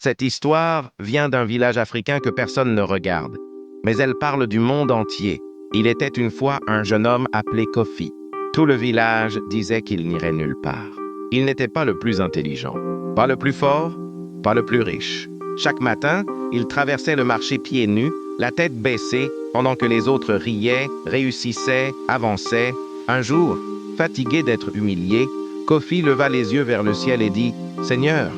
Cette histoire vient d'un village africain que personne ne regarde, mais elle parle du monde entier. Il était une fois un jeune homme appelé Kofi. Tout le village disait qu'il n'irait nulle part. Il n'était pas le plus intelligent, pas le plus fort, pas le plus riche. Chaque matin, il traversait le marché pieds nus, la tête baissée, pendant que les autres riaient, réussissaient, avançaient. Un jour, fatigué d'être humilié, Kofi leva les yeux vers le ciel et dit « Seigneur,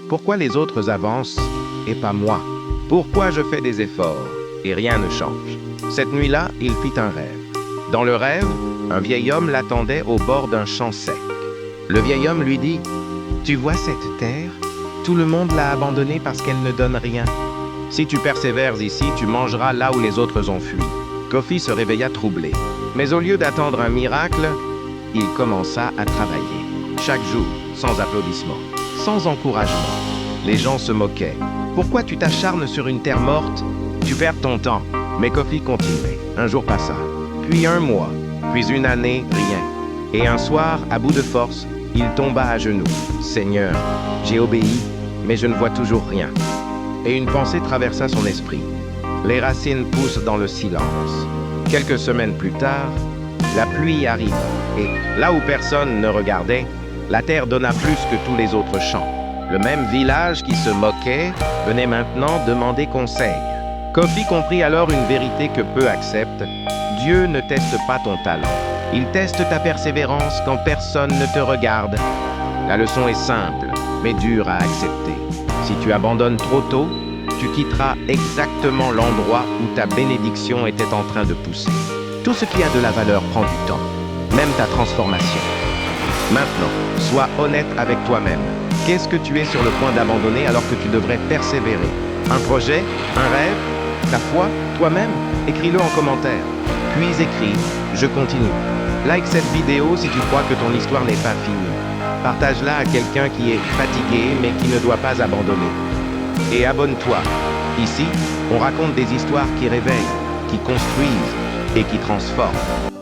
pourquoi les autres avancent et pas moi? Pourquoi je fais des efforts et rien ne change ?» Cette nuit-là, il fit un rêve. Dans le rêve, un vieil homme l'attendait au bord d'un champ sec. Le vieil homme lui dit « Tu vois cette terre? Tout le monde l'a abandonnée parce qu'elle ne donne rien. Si tu persévères ici, tu mangeras là où les autres ont fui. » Kofi se réveilla troublé. Mais au lieu d'attendre un miracle, il commença à travailler. Chaque jour, sans applaudissements, sans encouragement. Les gens se moquaient. « Pourquoi tu t'acharnes sur une terre morte? Tu perds ton temps. » Mais Kofi continuait. Un jour passa, puis un mois, puis une année, rien. Et un soir, à bout de force, il tomba à genoux. « Seigneur, j'ai obéi, mais je ne vois toujours rien. » Et une pensée traversa son esprit. Les racines poussent dans le silence. Quelques semaines plus tard, la pluie arriva, et là où personne ne regardait, la terre donna plus que tous les autres champs. Le même village qui se moquait venait maintenant demander conseil. Kofi comprit alors une vérité que peu acceptent. Dieu ne teste pas ton talent. Il teste ta persévérance quand personne ne te regarde. La leçon est simple, mais dure à accepter. Si tu abandonnes trop tôt, tu quitteras exactement l'endroit où ta bénédiction était en train de pousser. Tout ce qui a de la valeur prend du temps, même ta transformation. Maintenant, sois honnête avec toi-même. Qu'est-ce que tu es sur le point d'abandonner alors que tu devrais persévérer? Un projet? Un rêve? Ta foi? Toi-même? Écris-le en commentaire. Puis écris « Je continue ». Like cette vidéo si tu crois que ton histoire n'est pas finie. Partage-la à quelqu'un qui est fatigué mais qui ne doit pas abandonner. Et abonne-toi. Ici, on raconte des histoires qui réveillent, qui construisent et qui transforment.